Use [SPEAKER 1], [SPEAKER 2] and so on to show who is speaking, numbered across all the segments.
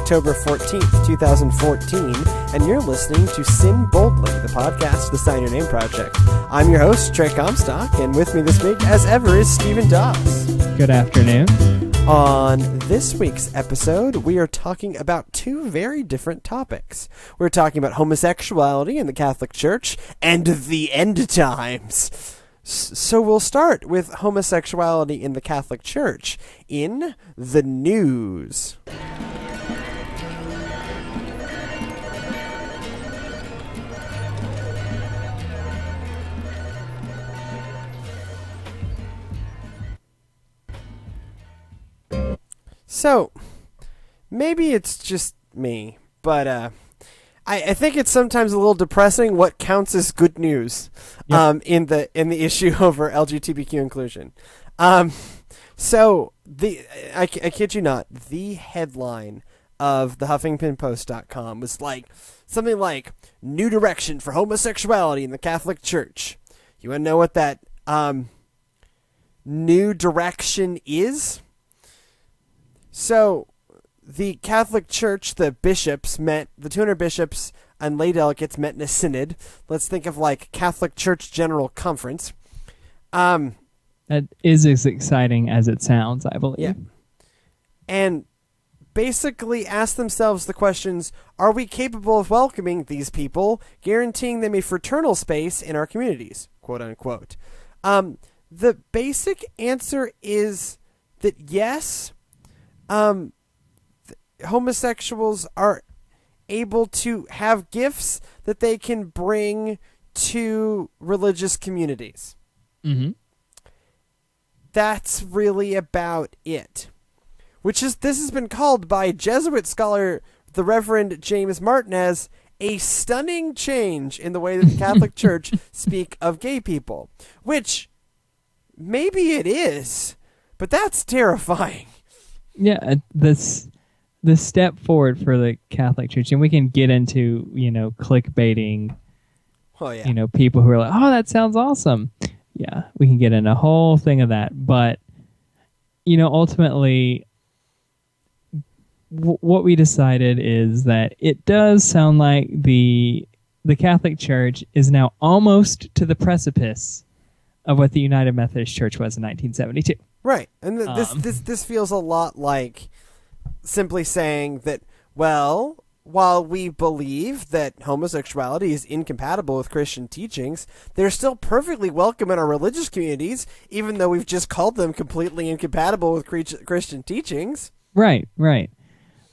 [SPEAKER 1] October 14th, 2014, and you're listening to SYN Boldly, the podcast of the Sign Your Name Project. I'm your host, Trey Comstock, and with me this week, as ever, is Stephen Doss.
[SPEAKER 2] Good afternoon.
[SPEAKER 1] On this week's episode, we are talking about two very different topics. We're talking about homosexuality in the Catholic Church and the end times. So we'll start with homosexuality in the Catholic Church in the news. So, maybe it's just me, but I think it's sometimes a little depressing what counts as good news in the issue over LGBTQ inclusion. So I kid you not, the headline of the HuffingtonPost.com was like something like "New Direction for Homosexuality in the Catholic Church." You want to know what that new direction is? So, the Catholic Church, the bishops met, the 200 bishops and lay delegates met in a synod. Let's think of like Catholic Church General Conference.
[SPEAKER 2] That is as exciting as it sounds, I believe.
[SPEAKER 1] Yeah. And basically asked themselves the questions, are we capable of welcoming these people, guaranteeing them a fraternal space in our communities, quote unquote. The basic answer is that yes, homosexuals are able to have gifts that they can bring to religious communities.
[SPEAKER 2] Mm-hmm.
[SPEAKER 1] That's really about it. This has been called by Jesuit scholar, the Reverend James Martin, as a stunning change in the way that the Catholic Church speak of gay people. Which, maybe it is, but that's terrifying.
[SPEAKER 2] Yeah, the step forward for the Catholic Church, and we can get into, clickbaiting, people who are like, oh, that sounds awesome. Yeah, we can get in a whole thing of that. But, ultimately, what we decided is that it does sound like the Catholic Church is now almost to the precipice of what the United Methodist Church was in 1972.
[SPEAKER 1] Right, and this feels a lot like simply saying that, well, while we believe that homosexuality is incompatible with Christian teachings, they're still perfectly welcome in our religious communities, even though we've just called them completely incompatible with Christian teachings.
[SPEAKER 2] Right.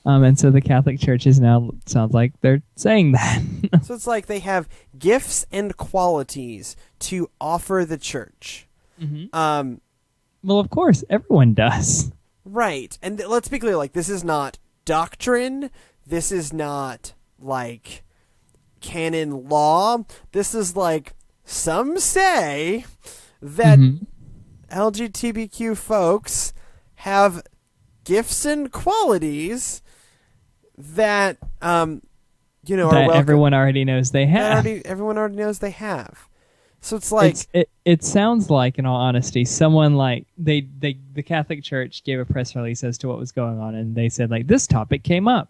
[SPEAKER 2] And so the Catholic Church is now, sounds like they're saying that.
[SPEAKER 1] So it's like they have gifts and qualities to offer the church.
[SPEAKER 2] Mm-hmm. Well, of course, everyone does.
[SPEAKER 1] Right. And let's be clear, like, this is not doctrine. This is not, like, canon law. This is, like, some say that LGBTQ folks have gifts and qualities that, are welcome.
[SPEAKER 2] Everyone already knows they have.
[SPEAKER 1] Everyone already knows they have. So it's like
[SPEAKER 2] it sounds like, in all honesty, someone like the Catholic Church gave a press release as to what was going on, and they said like this topic came up,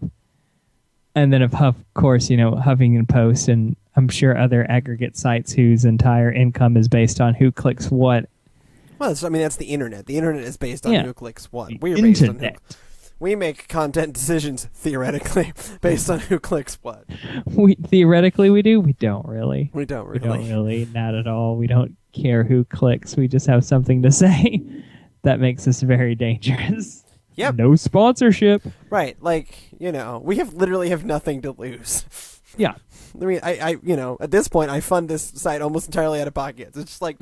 [SPEAKER 2] and then of course Huffington Post and I'm sure other aggregate sites whose entire income is based on who clicks what.
[SPEAKER 1] Well, that's the internet. The internet is based on who clicks what.
[SPEAKER 2] We're based on who.
[SPEAKER 1] We make content decisions theoretically based on who clicks what.
[SPEAKER 2] Theoretically we do. We don't really.
[SPEAKER 1] We don't really.
[SPEAKER 2] Not at all. We don't care who clicks. We just have something to say. That makes us very dangerous.
[SPEAKER 1] Yep.
[SPEAKER 2] No sponsorship.
[SPEAKER 1] Right. Like, we literally have nothing to lose.
[SPEAKER 2] Yeah.
[SPEAKER 1] I mean, I at this point, I fund this site almost entirely out of pocket. It's just like,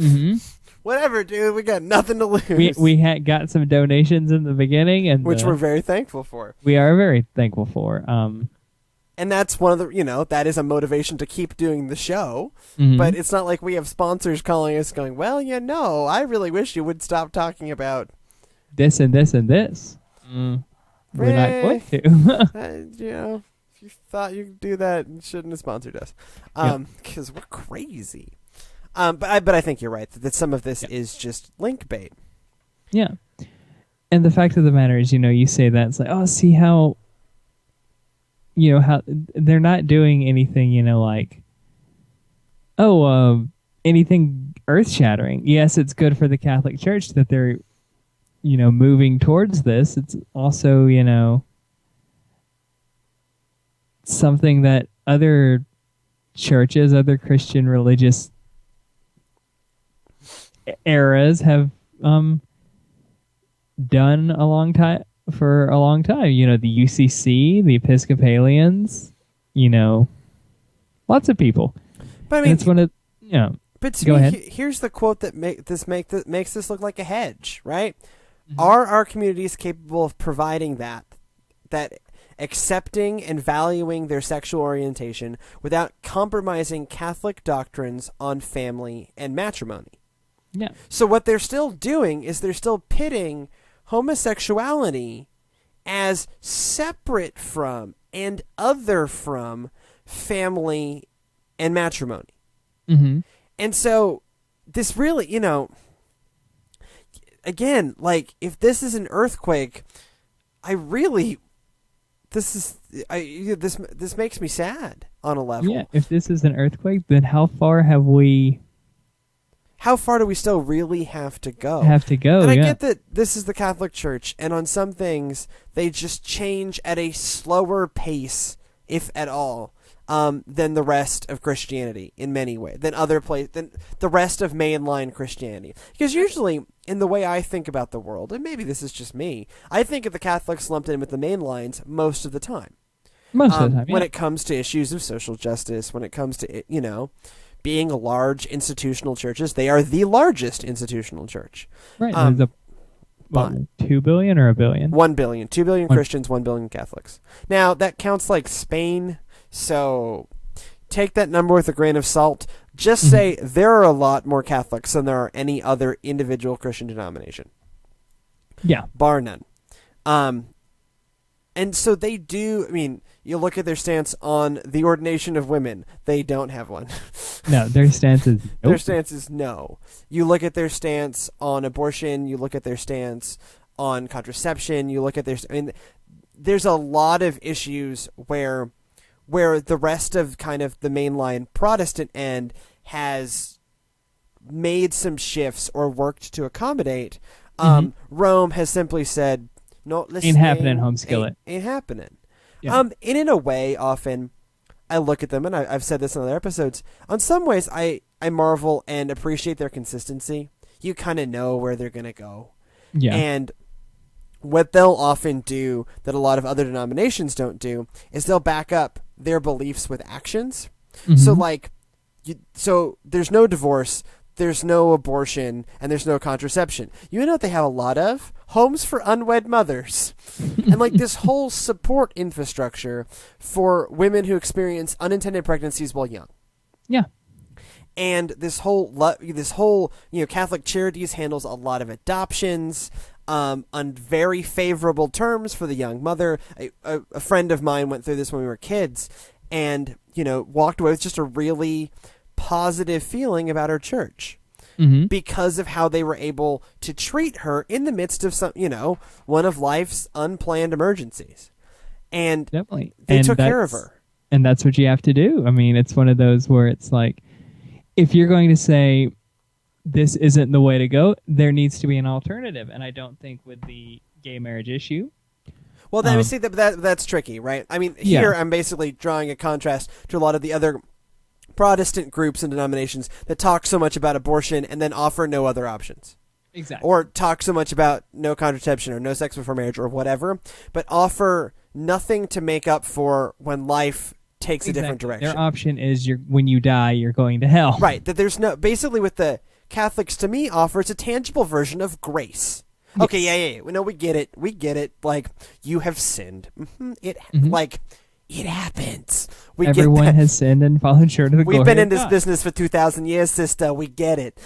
[SPEAKER 1] whatever, dude. We got nothing to lose.
[SPEAKER 2] We had got some donations in the beginning, and
[SPEAKER 1] which we're very thankful for.
[SPEAKER 2] We are very thankful for.
[SPEAKER 1] And that's one of the, that is a motivation to keep doing the show. Mm-hmm. But it's not like we have sponsors calling us going, well, I really wish you would stop talking about
[SPEAKER 2] this and this and this. We're not going to.
[SPEAKER 1] If you thought you could do that, you shouldn't have sponsored us. Because we're crazy. But I think you're right that some of this is just link bait.
[SPEAKER 2] Yeah. And the fact of the matter is, you say that, it's like, oh, see how how they're not doing anything, like, anything earth-shattering. Yes, it's good for the Catholic Church that they're, moving towards this. It's also, something that other churches, other Christian religious eras have done for a long time. The UCC, the Episcopalians, lots of people.
[SPEAKER 1] But I mean,
[SPEAKER 2] and it's one of
[SPEAKER 1] But to
[SPEAKER 2] go
[SPEAKER 1] me,
[SPEAKER 2] ahead.
[SPEAKER 1] Here's the quote that makes this look like a hedge, right?
[SPEAKER 2] Mm-hmm.
[SPEAKER 1] Are our communities capable of providing that accepting and valuing their sexual orientation without compromising Catholic doctrines on family and matrimony?
[SPEAKER 2] Yeah.
[SPEAKER 1] So what they're still doing is they're still pitting homosexuality as separate from and other from family and matrimony.
[SPEAKER 2] Mm-hmm.
[SPEAKER 1] And so this really, again, like, if this is an earthquake, this makes me sad on a level.
[SPEAKER 2] Yeah, if this is an earthquake, then how far
[SPEAKER 1] do we still really have to go?
[SPEAKER 2] And
[SPEAKER 1] I get that this is the Catholic Church, and on some things they just change at a slower pace, if at all, than the rest of Christianity in many ways, than the rest of mainline Christianity. Because usually, in the way I think about the world, and maybe this is just me, I think of the Catholics lumped in with the mainlines most of the time.
[SPEAKER 2] Most of the time,
[SPEAKER 1] when it comes to issues of social justice, when it comes to, being a large institutional churches, they are the largest institutional church.
[SPEAKER 2] Right. There's 2 billion or a billion?
[SPEAKER 1] 1 billion. 2 billion Christians, 1 billion Catholics. Now, that counts like Spain, so take that number with a grain of salt. Just say there are a lot more Catholics than there are any other individual Christian denomination.
[SPEAKER 2] Yeah.
[SPEAKER 1] Bar none. And so they do, you look at their stance on the ordination of women. They don't have one.
[SPEAKER 2] No, their stance is nope.
[SPEAKER 1] Their stance is no. You look at their stance on abortion. You look at their stance on contraception. You look at there's a lot of issues where the rest of kind of the mainline Protestant end has made some shifts or worked to accommodate. Rome has simply said, no, listen,
[SPEAKER 2] ain't happening, home skillet.
[SPEAKER 1] Ain't happening.
[SPEAKER 2] Yeah.
[SPEAKER 1] And in a way, often I look at them, and I've said this in other episodes. On some ways, I marvel and appreciate their consistency. You kind of know where they're going to go.
[SPEAKER 2] Yeah.
[SPEAKER 1] And what they'll often do that a lot of other denominations don't do is they'll back up their beliefs with actions.
[SPEAKER 2] Mm-hmm.
[SPEAKER 1] So there's no divorce, there's no abortion, and there's no contraception. You know what they have a lot of? Homes for unwed mothers. And this whole support infrastructure for women who experience unintended pregnancies while young.
[SPEAKER 2] Yeah.
[SPEAKER 1] And this whole Catholic Charities handles a lot of adoptions on very favorable terms for the young mother. A friend of mine went through this when we were kids and, walked away with just a really positive feeling about her church.
[SPEAKER 2] Mm-hmm.
[SPEAKER 1] Because of how they were able to treat her in the midst of one of life's unplanned emergencies. And
[SPEAKER 2] definitely.
[SPEAKER 1] They took care of her.
[SPEAKER 2] And that's what you have to do. It's one of those where it's like, if you're going to say this isn't the way to go, there needs to be an alternative. And I don't think with the gay marriage issue.
[SPEAKER 1] Well, then we see that's tricky, right? Here I'm basically drawing a contrast to a lot of the other Protestant groups and denominations that talk so much about abortion and then offer no other options.
[SPEAKER 2] Exactly.
[SPEAKER 1] Or talk so much about no contraception or no sex before marriage or whatever, but offer nothing to make up for when life takes a different direction.
[SPEAKER 2] Their option is when you die, you're going to hell.
[SPEAKER 1] Right. That there's basically what the Catholics to me offer, it's a tangible version of grace. Yes. Okay, yeah. No, we get it. Like, you have sinned. It happens.
[SPEAKER 2] Everyone has sinned and fallen short of the glory
[SPEAKER 1] We've been in this
[SPEAKER 2] God.
[SPEAKER 1] business for 2,000 years, sister. We get it.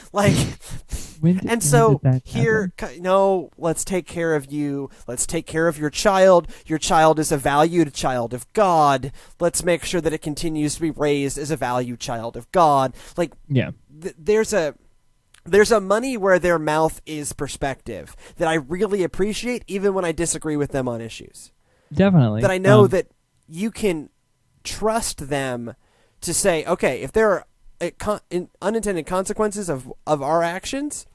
[SPEAKER 1] Here, no, let's take care of you. Let's take care of your child. Your child is a valued child of God. Let's make sure that it continues to be raised as a valued child of God. There's a money where their mouth is perspective that I really appreciate, even when I disagree with them on issues.
[SPEAKER 2] Definitely.
[SPEAKER 1] That I know that you can trust them to say, okay, if there are unintended consequences of our actions,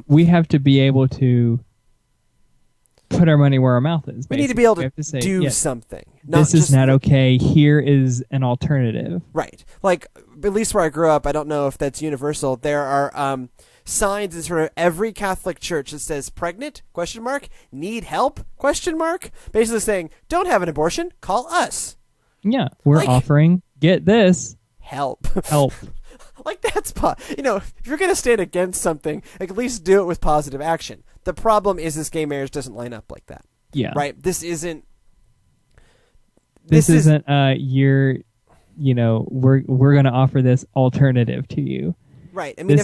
[SPEAKER 2] we have to be able to put our money where our mouth is.
[SPEAKER 1] We need to be able to
[SPEAKER 2] say,
[SPEAKER 1] do something.
[SPEAKER 2] This is not okay. Here is an alternative.
[SPEAKER 1] Right. Like, at least where I grew up, I don't know if that's universal. There are signs in sort of every Catholic church that says pregnant, ? Need help, ? Basically saying, don't have an abortion, call us.
[SPEAKER 2] Yeah. We're offering, get this.
[SPEAKER 1] Help.
[SPEAKER 2] Help.
[SPEAKER 1] Like, that's, if you're going to stand against something, at least do it with positive action. The problem is this gay marriage doesn't line up like that.
[SPEAKER 2] Yeah.
[SPEAKER 1] Right? This isn't,
[SPEAKER 2] we're going to offer this alternative to you.
[SPEAKER 1] Right. I mean,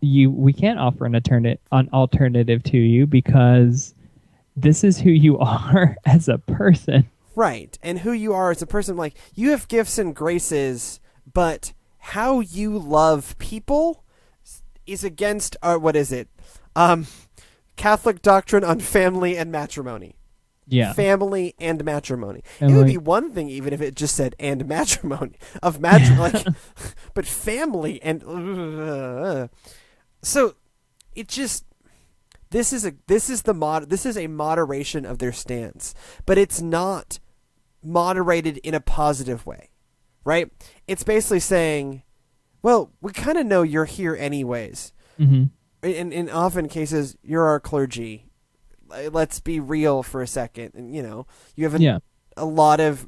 [SPEAKER 2] we can't offer an alternative to you because this is who you are as a person.
[SPEAKER 1] Right. And who you are as a person, like, you have gifts and graces, but how you love people is against what is it? Catholic doctrine on family and matrimony.
[SPEAKER 2] Yeah.
[SPEAKER 1] Family and matrimony.
[SPEAKER 2] And
[SPEAKER 1] it would be one thing even if it just said and matrimony like, but family and so it just this is a moderation of their stance, but it's not moderated in a positive way, right? It's basically saying, well, we kind of know you're here anyways.
[SPEAKER 2] Mm-hmm.
[SPEAKER 1] In often cases, you're our clergy. Let's be real for a second. And, you have a lot of,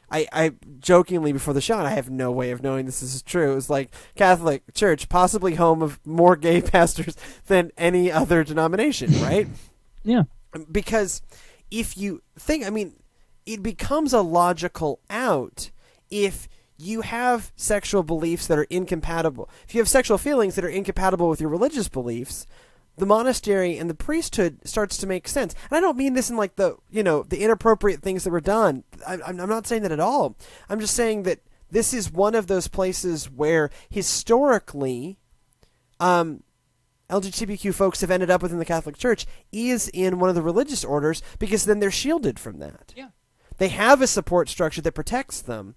[SPEAKER 1] I jokingly before the show, and I have no way of knowing this is true, it was like Catholic Church, possibly home of more gay pastors than any other denomination, right?
[SPEAKER 2] Yeah.
[SPEAKER 1] Because if you think, it becomes a logical out if you have sexual beliefs that are incompatible. If you have sexual feelings that are incompatible with your religious beliefs, the monastery and the priesthood starts to make sense. And I don't mean this in like the inappropriate things that were done. I'm not saying that at all. I'm just saying that this is one of those places where historically LGBTQ folks have ended up within the Catholic Church is in one of the religious orders because then they're shielded from that.
[SPEAKER 2] Yeah.
[SPEAKER 1] They have a support structure that protects them.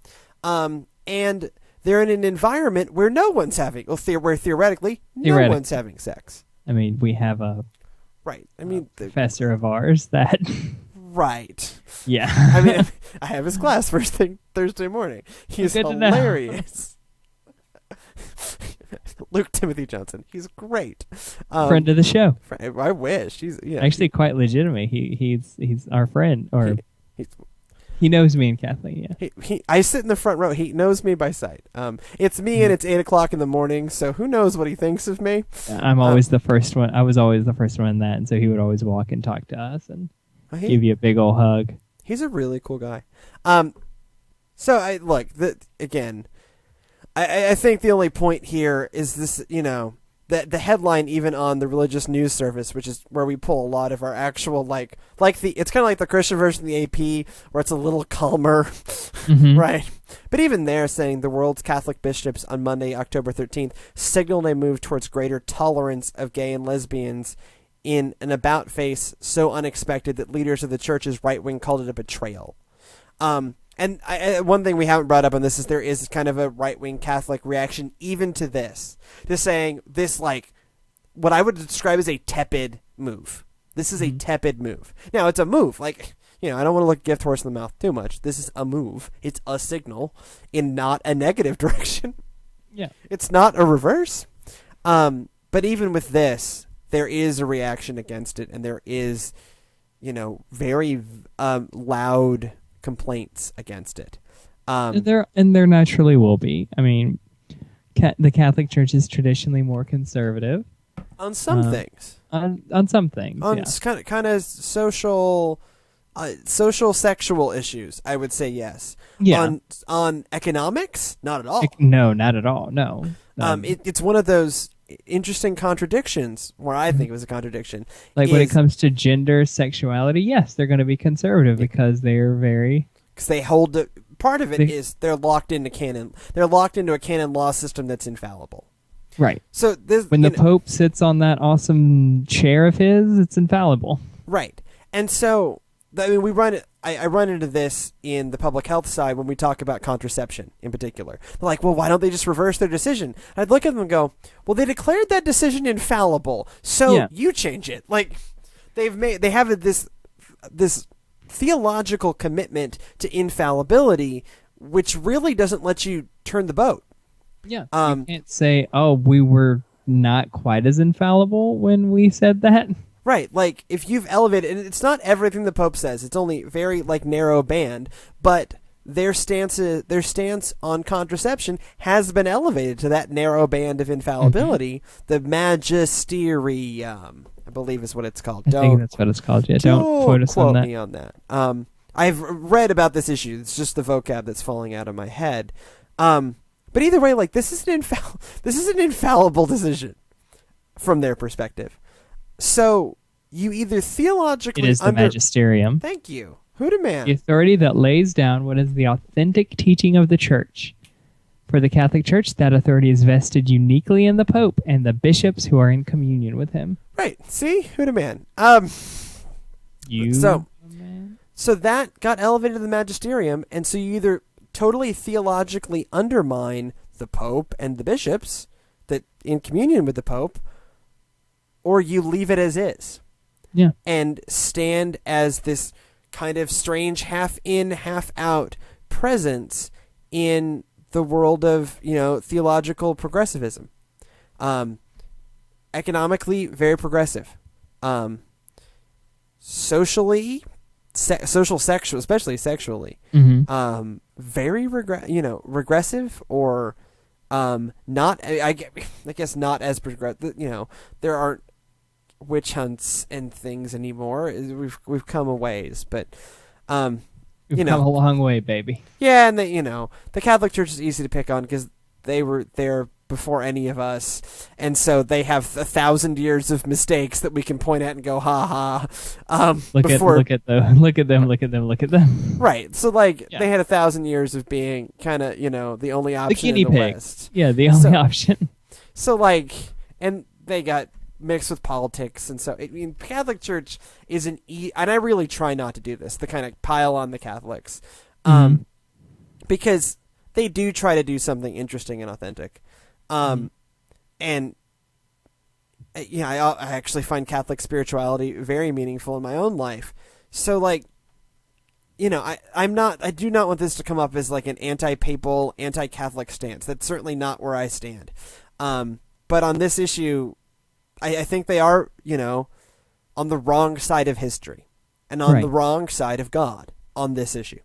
[SPEAKER 1] And they're in an environment where no one's having, where theoretically, no one's having sex.
[SPEAKER 2] We have a
[SPEAKER 1] right.
[SPEAKER 2] Professor of ours that
[SPEAKER 1] right.
[SPEAKER 2] Yeah.
[SPEAKER 1] I have his class first thing Thursday morning. He's hilarious. Luke Timothy Johnson. He's great.
[SPEAKER 2] Friend of the show.
[SPEAKER 1] I wish. He's
[SPEAKER 2] actually quite legitimate. He's our friend, or he knows me and Kathleen. Yeah.
[SPEAKER 1] I sit in the front row. He knows me by sight. It's me, and it's 8:00 in the morning. So who knows what he thinks of me?
[SPEAKER 2] I'm always the first one. I was always the first one in that, and so he would always walk and talk to us and give you a big old hug.
[SPEAKER 1] He's a really cool guy. So I again. I think the only point here is this. The headline even on the religious news service, which is where we pull a lot of our actual it's kind of like the Christian version of the AP where it's a little calmer,
[SPEAKER 2] mm-hmm.
[SPEAKER 1] right? But even there saying the world's Catholic bishops on Monday, October 13th, signaled a move towards greater tolerance of gay and lesbians in an about face so unexpected that leaders of the church's right wing called it a betrayal. And one thing we haven't brought up on this is there is kind of a right-wing Catholic reaction even to this. To saying this, what I would describe as a tepid move. This is a tepid move. Now, it's a move. I don't want to look gift horse in the mouth too much. This is a move. It's a signal in not a negative direction.
[SPEAKER 2] Yeah.
[SPEAKER 1] It's not a reverse. But even with this, there is a reaction against it, and there is, very loud complaints against it.
[SPEAKER 2] There naturally will be. The Catholic Church is traditionally more conservative
[SPEAKER 1] on some things.
[SPEAKER 2] On some things,
[SPEAKER 1] kind of social sexual issues, I would say yes.
[SPEAKER 2] Yeah.
[SPEAKER 1] On economics, not at all.
[SPEAKER 2] No, not at all. No.
[SPEAKER 1] It's one of those interesting contradictions where I think it was a contradiction.
[SPEAKER 2] When it comes to gender, sexuality, yes, they're going to be conservative because they're very...
[SPEAKER 1] Because they hold... Part of it is they're locked into canon. They're locked into a canon law system that's infallible.
[SPEAKER 2] Right.
[SPEAKER 1] So
[SPEAKER 2] when the Pope sits on that awesome chair of his, it's infallible.
[SPEAKER 1] Right. And so I mean, I run into this in the public health side when we talk about contraception in particular. They're like, well, why don't they just reverse their decision? I'd look at them and go, well, they declared that decision infallible, so you change it. Like, they have this theological commitment to infallibility, which really doesn't let you turn the boat.
[SPEAKER 2] Yeah. You can't say, oh, we were not quite as infallible when we said that.
[SPEAKER 1] Right, like, if you've elevated, and it's not everything the Pope says, it's only very, like, narrow band, but their stance on contraception has been elevated to that narrow band of infallibility. The magisterium, I believe is what it's called.
[SPEAKER 2] I think that's what it's called, yeah. Don't quote us on that.
[SPEAKER 1] Me on that. I've read about this issue, it's just the vocab that's falling out of my head. But either way, like, this is an infallible decision from their perspective. So you either theologically...
[SPEAKER 2] It is the magisterium.
[SPEAKER 1] Thank you. Who man?
[SPEAKER 2] The authority that lays down what is the authentic teaching of the Church. For the Catholic Church, that authority is vested uniquely in the Pope and the bishops who are in communion with him.
[SPEAKER 1] Right. See? Who man? So that got elevated to the magisterium, and so you either totally theologically undermine the Pope and the bishops that in communion with the Pope, or you leave it as is.
[SPEAKER 2] Yeah.
[SPEAKER 1] And stand as this kind of strange half in, half out presence in the world of, theological progressivism. Economically, very progressive. Socially, sexual, especially sexually, very regressive, or not. I guess not as progressive. There aren't witch hunts and things anymore. We've come a ways, but
[SPEAKER 2] we've come a long way, baby.
[SPEAKER 1] Yeah, and the Catholic Church is easy to pick on because they were there before any of us, and so they have 1,000 years of mistakes that we can point at and go, ha ha.
[SPEAKER 2] Look at them.
[SPEAKER 1] Right. So they had 1,000 years of being kind of the only option in the West.
[SPEAKER 2] Yeah, the only option.
[SPEAKER 1] So and they got mixed with politics, and so Catholic Church is and I really try not to do this, the kind of pile on the Catholics, because they do try to do something interesting and authentic. And I actually find Catholic spirituality very meaningful in my own life. So I do not want this to come up as like an anti-papal, anti-Catholic stance. That's certainly not where I stand. But on this issue, I think they are, on the wrong side of history and on the wrong side of God on this issue.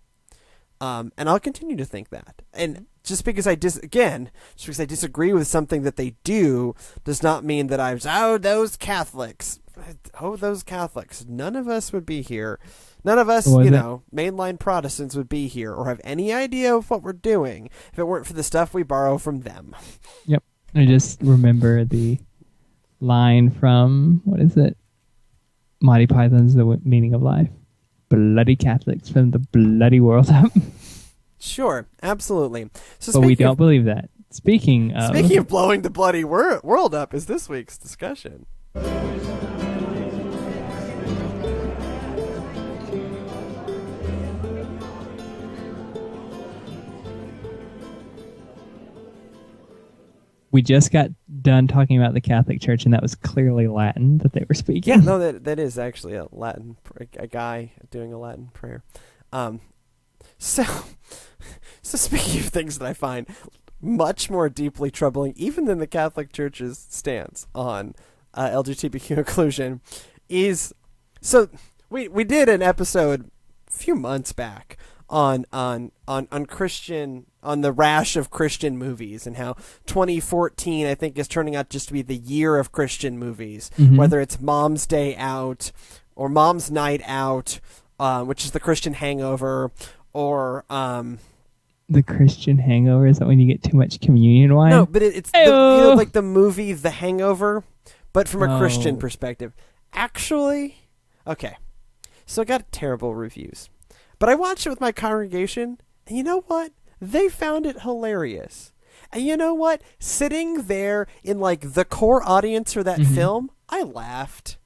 [SPEAKER 1] And I'll continue to think that. And just because I disagree with something that they do does not mean that those Catholics. Oh, those Catholics. None of us would be here. None of us, mainline Protestants would be here or have any idea of what we're doing if it weren't for the stuff we borrow from them.
[SPEAKER 2] Yep. I just remember the line from, what is it? Monty Python's The Meaning of Life. Bloody Catholics from the bloody world up.
[SPEAKER 1] Sure, absolutely.
[SPEAKER 2] But we don't believe that. Speaking of
[SPEAKER 1] blowing the bloody world up is this week's discussion.
[SPEAKER 2] We just got done talking about the Catholic Church, and that was clearly Latin that they were speaking.
[SPEAKER 1] Yeah, no, that is actually a guy doing a Latin prayer. So speaking of things that I find much more deeply troubling, even than the Catholic Church's stance on LGBTQ inclusion, is we did an episode a few months back on the rash of Christian movies and how 2014 I think is turning out just to be the year of Christian movies, whether it's Mom's Day Out or Mom's Night Out, which is the Christian Hangover, or
[SPEAKER 2] the Christian Hangover. Is that when you get too much communion wine?
[SPEAKER 1] No, but it's like the movie The Hangover, but from a Christian perspective. Actually, okay, so it got terrible reviews. But I watched it with my congregation, and you know what? They found it hilarious. And you know what? Sitting there in the core audience for that film, I laughed.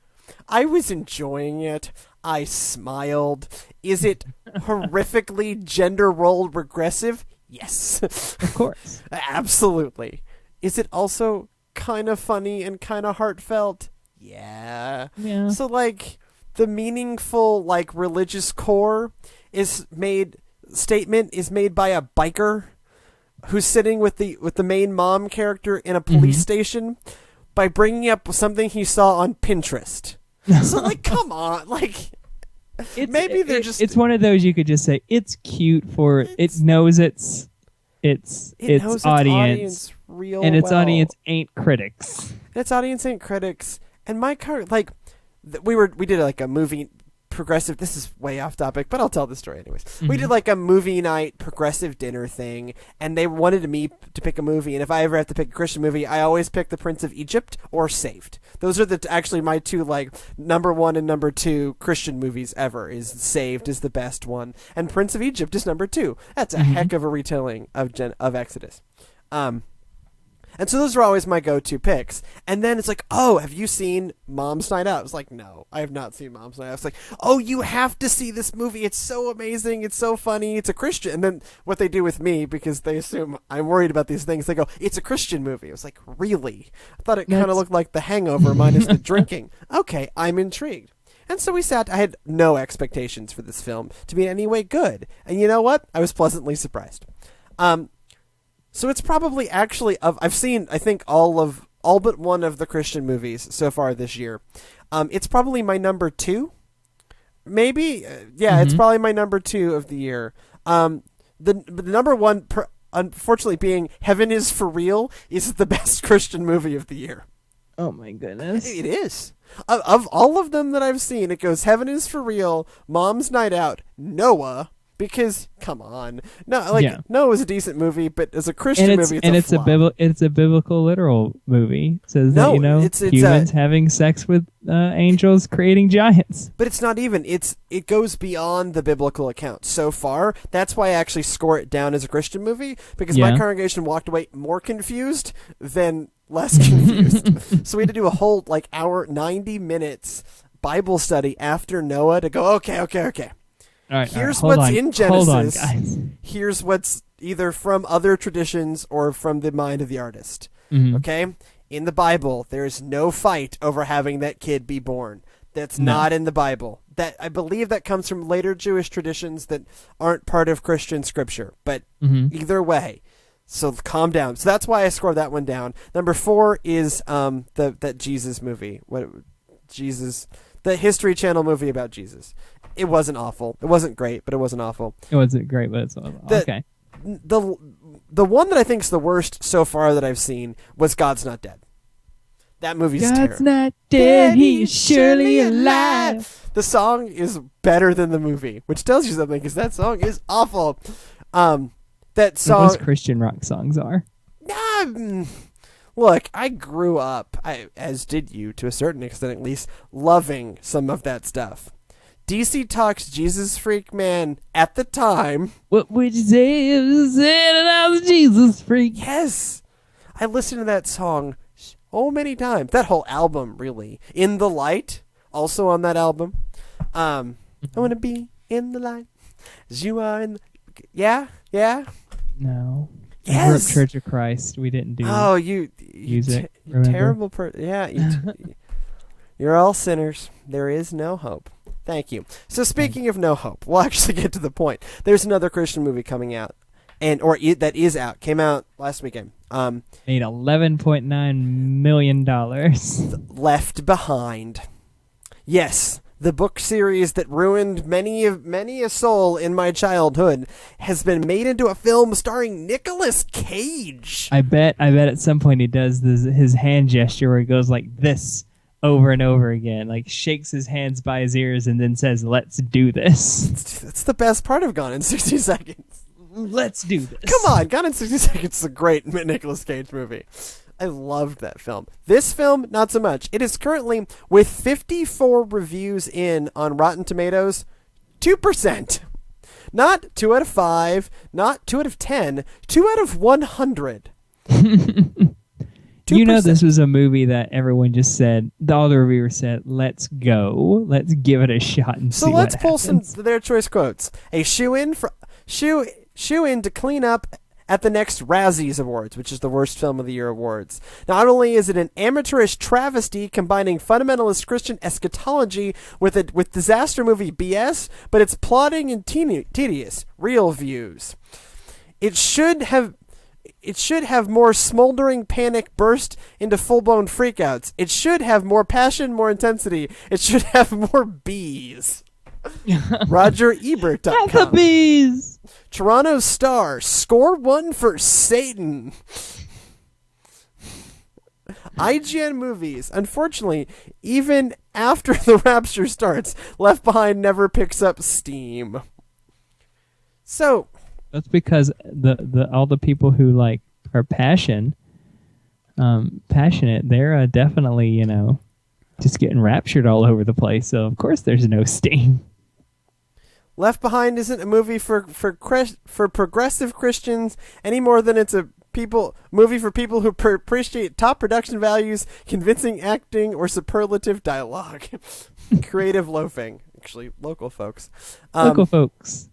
[SPEAKER 1] I was enjoying it. I smiled. Is it horrifically gender role regressive? Yes.
[SPEAKER 2] Of course.
[SPEAKER 1] Absolutely. Is it also kind of funny and kind of heartfelt? Yeah.
[SPEAKER 2] Yeah.
[SPEAKER 1] So, like, the meaningful, like, religious core statement is made by a biker who's sitting with the main mom character in a police station by bringing up something he saw on Pinterest. So, like, come on, like,
[SPEAKER 2] it's one of those you could just say it's cute it knows its audience
[SPEAKER 1] real
[SPEAKER 2] and its
[SPEAKER 1] well.
[SPEAKER 2] audience ain't critics.
[SPEAKER 1] Its audience ain't critics, and my car like we did like a movie progressive. This is way off topic, but I'll tell the story anyways. We did like a movie night progressive dinner thing, and they wanted me to pick a movie. And if I ever have to pick a Christian movie, I always pick The Prince of Egypt or Saved. Those are actually my two like number 1 and number 2 Christian movies ever. Is Saved is the best one, and Prince of Egypt is number 2. That's a heck of a retelling of Exodus. And so those are always my go-to picks. And then it's like, oh, have you seen Mom's Night Out? I was like, no, I have not seen Mom's Night Out. It's like, oh, you have to see this movie. It's so amazing. It's so funny. It's a Christian. And then what they do with me, because they assume I'm worried about these things, they go, it's a Christian movie. I was like, really? I thought it kind of looked like The Hangover minus the drinking. Okay, I'm intrigued. And so we sat. I had no expectations for this film to be in any way good. And you know what? I was pleasantly surprised. So it's probably actually I've seen I think all but one of the Christian movies so far this year. It's probably my number 2, maybe. It's probably my number 2 of the year. The number 1, unfortunately, being Heaven is for Real, is the best Christian movie of the year.
[SPEAKER 2] Oh my goodness,
[SPEAKER 1] it is. Of all of them that I've seen, it goes Heaven is for Real, Mom's Night Out, Noah. Because come on, Noah was a decent movie, but as a Christian movie, it's a flop.
[SPEAKER 2] It's a biblical literal movie. It says
[SPEAKER 1] no,
[SPEAKER 2] that it's humans having sex with angels creating giants.
[SPEAKER 1] But it's not even. It goes beyond the biblical account so far. That's why I actually score it down as a Christian movie, because my congregation walked away more confused than less confused. So we had to do a whole hour, 90 minutes Bible study after Noah to go. Okay. Here's what's in Genesis.
[SPEAKER 2] Hold on, guys.
[SPEAKER 1] Here's what's either from other traditions or from the mind of the artist. Okay? In the Bible, there's no fight over having that kid be born. That's not in the Bible. That I believe that comes from later Jewish traditions that aren't part of Christian scripture. But either way, so calm down. So that's why I scored that one down. Number 4 is that Jesus movie. The History Channel movie about Jesus. It wasn't awful. It wasn't great, but it wasn't awful.
[SPEAKER 2] It wasn't great, but it's okay.
[SPEAKER 1] The one that I think is the worst so far that I've seen was God's Not Dead. That movie's terrible.
[SPEAKER 2] God's not dead, he is surely alive.
[SPEAKER 1] The song is better than the movie, which tells you something, because that song is awful. That song...
[SPEAKER 2] Most Christian rock songs are.
[SPEAKER 1] Look, I grew up, as did you to a certain extent at least, loving some of that stuff. DC Talk's Jesus Freak, man, at the time...
[SPEAKER 2] What would you say if you said I was Jesus Freak?
[SPEAKER 1] Yes! I listened to that song so many times. That whole album, really. In the Light, also on that album. I want to be in the light as you are in the... Yeah?
[SPEAKER 2] No.
[SPEAKER 1] Yes!
[SPEAKER 2] We're at Church of Christ. We didn't do music.
[SPEAKER 1] Terrible person. Yeah. You're all sinners. There is no hope. Thank you. So speaking of no hope, we'll actually get to the point. There's another Christian movie coming out, that is out. Came out last weekend.
[SPEAKER 2] Made $11.9 million.
[SPEAKER 1] Left Behind. Yes, the book series that ruined many a soul in my childhood has been made into a film starring Nicolas Cage.
[SPEAKER 2] I bet at some point he does his hand gesture where he goes like this over and over again, like shakes his hands by his ears and then says, "Let's do this."
[SPEAKER 1] That's the best part of Gone in 60 Seconds.
[SPEAKER 2] Let's do this.
[SPEAKER 1] Come on, Gone in 60 Seconds is a great Nicolas Cage movie. I loved that film. This film, not so much. It is currently, with 54 reviews in on Rotten Tomatoes, 2%. Not 2 out of 5, not 2 out of 10, 2 out of 100.
[SPEAKER 2] You know, this was a movie that everyone just said, all the reviewers said, let's go. Let's give it a shot and see what happens. So let's pull some
[SPEAKER 1] of their choice quotes. A shoe-in to clean up at the next Razzies Awards, which is the Worst Film of the Year awards. Not only is it an amateurish travesty combining fundamentalist Christian eschatology with disaster movie BS, but it's plotting and tedious. Real views. It should have more smoldering panic burst into full-blown freakouts. It should have more passion, more intensity. It should have more bees. RogerEbert.com.
[SPEAKER 2] The bees.
[SPEAKER 1] Toronto Star, score 1 for Satan. IGN Movies. Unfortunately, even after the rapture starts, Left Behind never picks up steam. So
[SPEAKER 2] that's because the all the people who like are passionate, they're definitely just getting raptured all over the place. So of course there's no steam.
[SPEAKER 1] Left Behind isn't a movie for progressive Christians any more than it's a movie for people who appreciate top production values, convincing acting, or superlative dialogue. Creative loafing. Actually, local folks.
[SPEAKER 2] Local folks.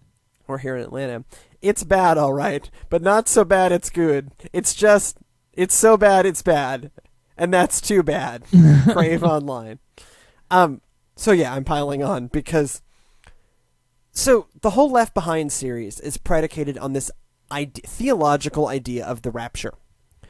[SPEAKER 1] We're here in Atlanta. It's bad, all right, but not so bad it's good. It's so bad it's bad, and that's too bad. Crave Online. So yeah, I'm piling on because. So the whole Left Behind series is predicated on this theological idea of the rapture.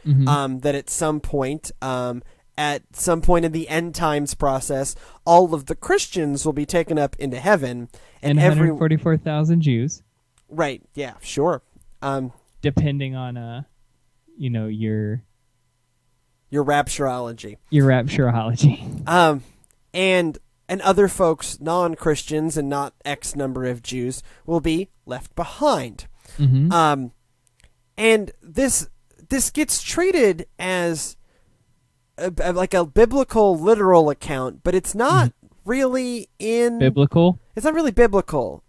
[SPEAKER 1] Mm-hmm. That at some point in the end times process, all of the Christians will be taken up into heaven,
[SPEAKER 2] and 144,000 Jews.
[SPEAKER 1] Right. Yeah. Sure.
[SPEAKER 2] Depending on your
[SPEAKER 1] rapturology.
[SPEAKER 2] Your rapturology.
[SPEAKER 1] And other folks, non-Christians and not X number of Jews, will be left behind. Mm-hmm. And this gets treated as like a biblical, literal account, but it's not really
[SPEAKER 2] biblical.
[SPEAKER 1] It's not really biblical.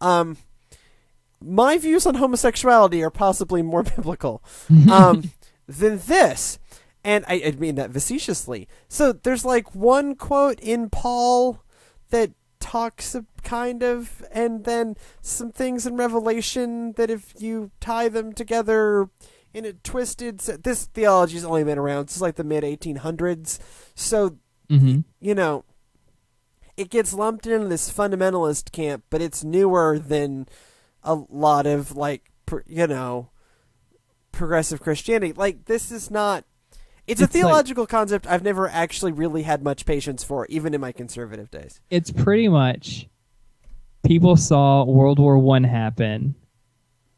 [SPEAKER 1] My views on homosexuality are possibly more biblical than this. And I mean that facetiously. So there's like one quote in Paul that talks kind of, and then some things in Revelation that if you tie them together in a twisted... This theology's only been around since like the mid-1800s. So, it gets lumped into this fundamentalist camp, but it's newer than a lot of progressive Christianity. Like, this is not... It's a theological concept I've never actually really had much patience for, even in my conservative days.
[SPEAKER 2] It's pretty much people saw World War I happen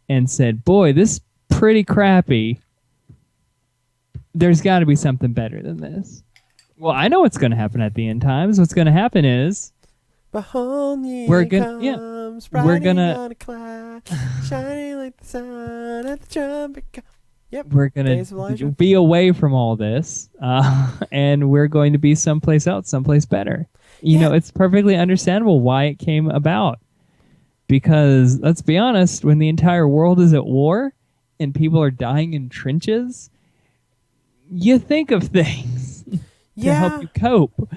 [SPEAKER 2] and said, boy, this is pretty crappy. There's got to be something better than this. Well, I know what's going to happen at the end times. What's going to happen is we're gonna
[SPEAKER 1] cloud, shining like the sun at the trumpet. Yep.
[SPEAKER 2] We're going to be away from all this, and we're going to be someplace else, someplace better. You know, it's perfectly understandable why it came about. Because, let's be honest, when the entire world is at war and people are dying in trenches, you think of things to help you cope.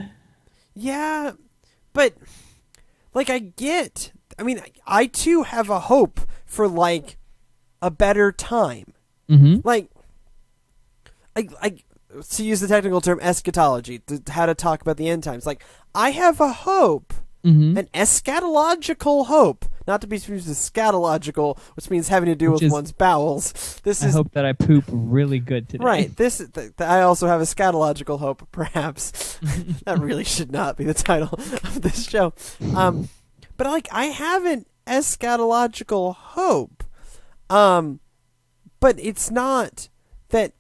[SPEAKER 1] Yeah, but, I too have a hope for, a better time.
[SPEAKER 2] Mm-hmm.
[SPEAKER 1] To use the technical term eschatology, how to talk about the end times. I have a hope, an eschatological hope, not to be confused with scatological, which means having to do with one's bowels.
[SPEAKER 2] I hope that I poop really good today.
[SPEAKER 1] Right. I also have a scatological hope, perhaps. That really should not be the title of this show. But I have an eschatological hope. But it's not that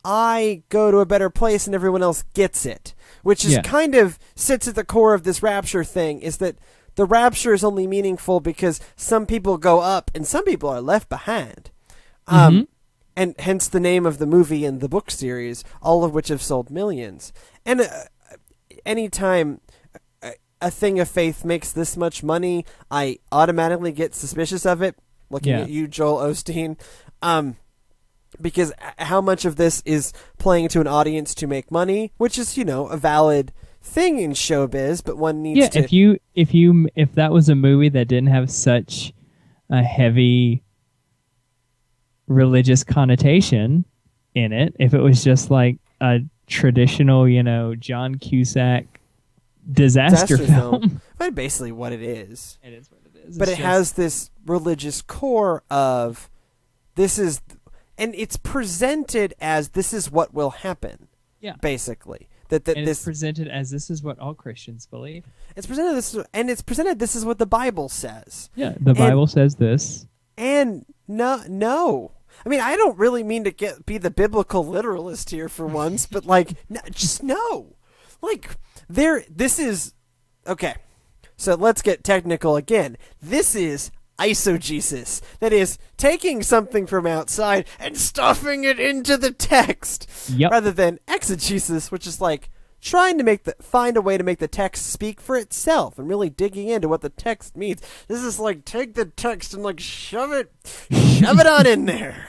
[SPEAKER 1] I go to a better place and everyone else gets it, which is kind of sits at the core of this rapture thing, is that the rapture is only meaningful because some people go up and some people are left behind. And hence the name of the movie and the book series, all of which have sold millions. And anytime a thing of faith makes this much money, I automatically get suspicious of it. Looking at you, Joel Osteen. because how much of this is playing to an audience to make money, which is, a valid thing in showbiz, but one needs to.
[SPEAKER 2] If that was a movie that didn't have such a heavy religious connotation in it, if it was just like a traditional, John Cusack disaster film.
[SPEAKER 1] But basically what it is.
[SPEAKER 2] It is what it is.
[SPEAKER 1] But it has this religious core of this is, and it's presented as this is what will happen.
[SPEAKER 2] Yeah.
[SPEAKER 1] Basically.
[SPEAKER 2] It's presented as this is what all Christians believe.
[SPEAKER 1] It's presented this is what the Bible says.
[SPEAKER 2] Yeah, the Bible says this.
[SPEAKER 1] And no. I mean, I don't really mean to be the biblical literalist here for once, but just no. This is okay. So let's get technical again. This is eisegesis. That is taking something from outside and stuffing it into the text.
[SPEAKER 2] Yep.
[SPEAKER 1] Rather than exegesis, which is trying to find a way to make the text speak for itself and really digging into what the text means. This is take the text and shove it on in there.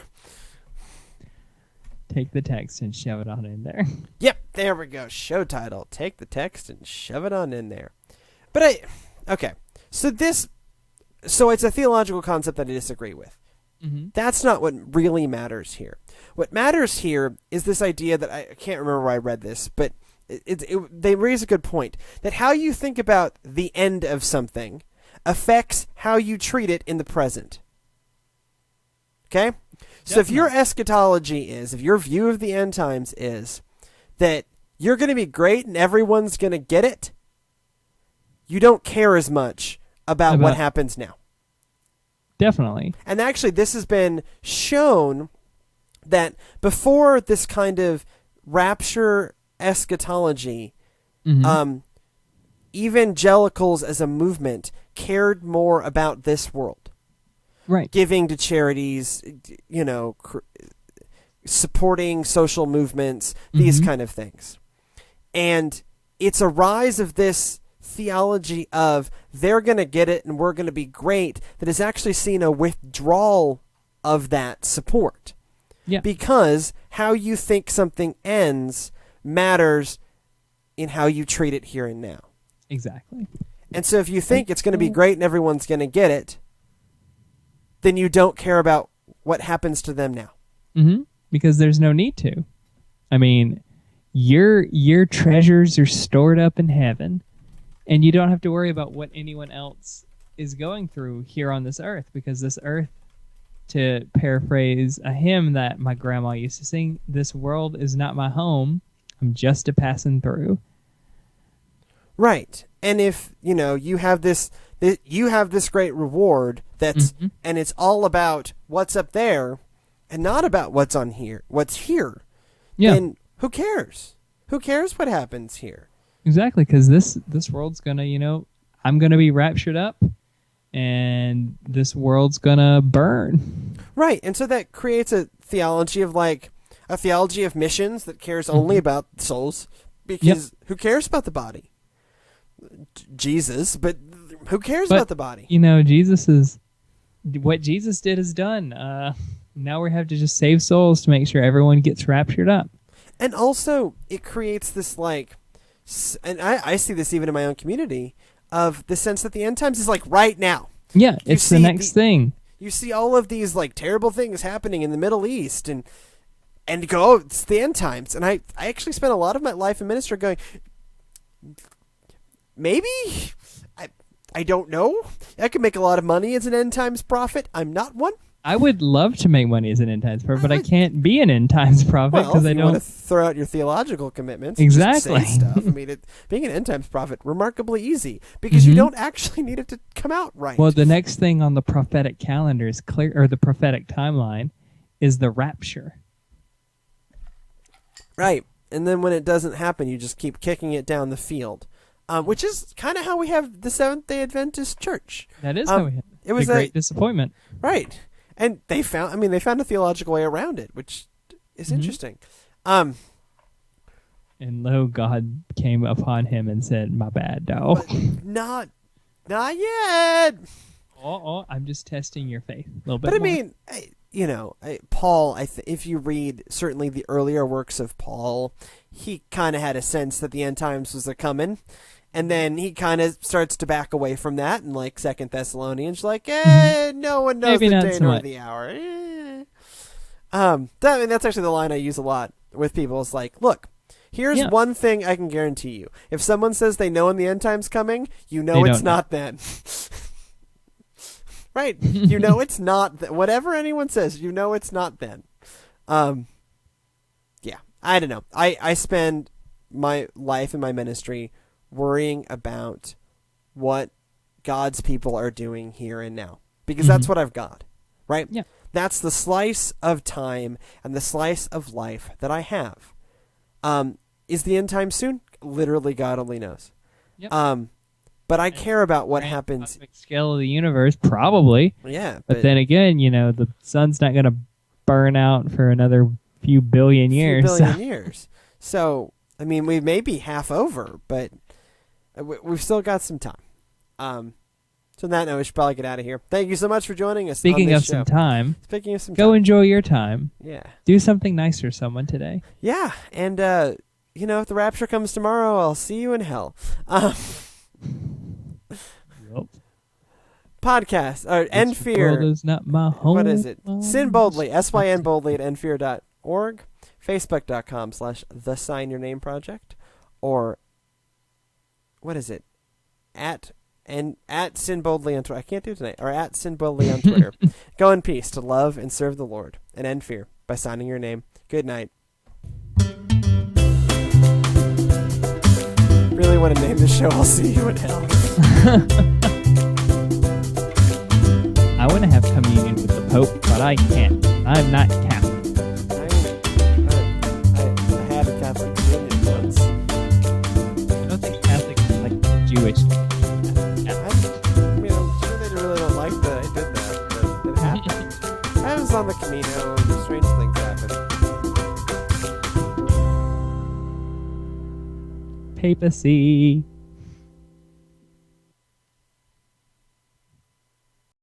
[SPEAKER 2] Take the text and shove it on in there.
[SPEAKER 1] Yep, there we go. Show title. Take the text and shove it on in there. But okay. So it's a theological concept that I disagree with.
[SPEAKER 2] Mm-hmm.
[SPEAKER 1] That's not what really matters here. What matters here is this idea that I can't remember where I read this, but they raise a good point, that how you think about the end of something affects how you treat it in the present. Okay? So if your eschatology if your view of the end times is that you're going to be great and everyone's going to get it, you don't care as much about what happens now.
[SPEAKER 2] Definitely.
[SPEAKER 1] And actually, this has been shown that before this kind of rapture eschatology, evangelicals as a movement cared more about this world.
[SPEAKER 2] Right.
[SPEAKER 1] Giving to charities, supporting social movements, these kind of things. And it's a rise of this theology of they're going to get it and we're going to be great that has actually seen a withdrawal of that support.
[SPEAKER 2] Yeah.
[SPEAKER 1] Because how you think something ends matters in how you treat it here and now.
[SPEAKER 2] Exactly.
[SPEAKER 1] And so if you think it's going to be great and everyone's going to get it, then you don't care about what happens to them now.
[SPEAKER 2] Mm-hmm. Because there's no need to. I mean, your treasures are stored up in heaven, and you don't have to worry about what anyone else is going through here on this earth, because this earth, to paraphrase a hymn that my grandma used to sing, this world is not my home, I'm just a passing through.
[SPEAKER 1] Right. And if, you have this great reward that's and it's all about what's up there and not about what's here.
[SPEAKER 2] Yeah.
[SPEAKER 1] Then who cares? Who cares what happens here?
[SPEAKER 2] Exactly, because this world's gonna, I'm gonna be raptured up, and this world's gonna burn.
[SPEAKER 1] Right, and so that creates a theology of missions that cares only about souls, because who cares about the body? Jesus, but who cares about the body?
[SPEAKER 2] What Jesus did is done. Now we have to just save souls to make sure everyone gets raptured up.
[SPEAKER 1] And also, it creates this and I see this even in my own community, of the sense that the end times is right now.
[SPEAKER 2] Yeah, it's the next thing.
[SPEAKER 1] You see all of these terrible things happening in the Middle East, and you go, oh, it's the end times. And I actually spent a lot of my life in ministry going, maybe? I don't know. I could make a lot of money as an end times prophet. I'm not one.
[SPEAKER 2] I would love to make money as an end times prophet, but I can't be an end times prophet because I don't
[SPEAKER 1] want to throw out your theological commitments.
[SPEAKER 2] Exactly.
[SPEAKER 1] Just say stuff. I mean, being an end times prophet, remarkably easy, because you don't actually need it to come out right.
[SPEAKER 2] Well, the next thing on the prophetic calendar is the prophetic timeline is the rapture.
[SPEAKER 1] Right. And then when it doesn't happen, you just keep kicking it down the field. Which is kind of how we have the Seventh-day Adventist Church.
[SPEAKER 2] That is how we have
[SPEAKER 1] it. Was
[SPEAKER 2] a great disappointment.
[SPEAKER 1] Right. And they found a theological way around it, which is interesting. And
[SPEAKER 2] lo, God came upon him and said, "My bad, dog."
[SPEAKER 1] Not yet.
[SPEAKER 2] I'm just testing your faith a little bit.
[SPEAKER 1] But I
[SPEAKER 2] more.
[SPEAKER 1] mean, Paul, if you read certainly the earlier works of Paul, he kind of had a sense that the end times was a coming. And then he kind of starts to back away from that in like 2 Thessalonians, like, no one knows
[SPEAKER 2] Maybe
[SPEAKER 1] the
[SPEAKER 2] not
[SPEAKER 1] day
[SPEAKER 2] so
[SPEAKER 1] nor
[SPEAKER 2] much.
[SPEAKER 1] the hour. That's actually the line I use a lot with people. It's like, look, here's one thing I can guarantee you. If someone says they know when the end time's coming, you know it's not then. Right. You know it's not. Whatever anyone says, you know it's not then. Yeah. I don't know. I spend my life and my ministry worrying about what God's people are doing here and now. Because that's what I've got. Right?
[SPEAKER 2] Yeah.
[SPEAKER 1] That's the slice of time and the slice of life that I have. Is the end time soon? Literally, God only knows.
[SPEAKER 2] Yep.
[SPEAKER 1] But I care about what happens.
[SPEAKER 2] Cosmic scale of the universe, probably.
[SPEAKER 1] Yeah.
[SPEAKER 2] But then again, the sun's not going to burn out for another few billion years.
[SPEAKER 1] Years. So, I mean, we may be half over, but we've still got some time. So on that note, we should probably get out of here. Thank you so much for joining us.
[SPEAKER 2] Speaking
[SPEAKER 1] on
[SPEAKER 2] of
[SPEAKER 1] this
[SPEAKER 2] some
[SPEAKER 1] show.
[SPEAKER 2] time,
[SPEAKER 1] go
[SPEAKER 2] enjoy your time.
[SPEAKER 1] Yeah.
[SPEAKER 2] Do something nice for someone today.
[SPEAKER 1] Yeah. And, if the rapture comes tomorrow, I'll see you in hell.
[SPEAKER 2] Yep.
[SPEAKER 1] Podcast or End Fear.
[SPEAKER 2] World is not my home.
[SPEAKER 1] What is it? Sin Boldly. SYN Boldly at endfear.org. Facebook.com/The Sign Your Name Project. Or what is it? At Sin Boldly on Twitter. I can't do it tonight. Or at Sin Boldly on Twitter. Go in peace to love and serve the Lord and end fear by signing your name. Good night. Really want to name the show I'll See You in Hell.
[SPEAKER 2] I want to have communion with the Pope, but I can't. I'm not Catholic.
[SPEAKER 1] I had a Catholic communion once.
[SPEAKER 2] I don't think Catholic is like Jewish.
[SPEAKER 1] I'm sure they really don't like that I did that, but it happened. I was on the Camino, and strange things happened.
[SPEAKER 2] Papacy.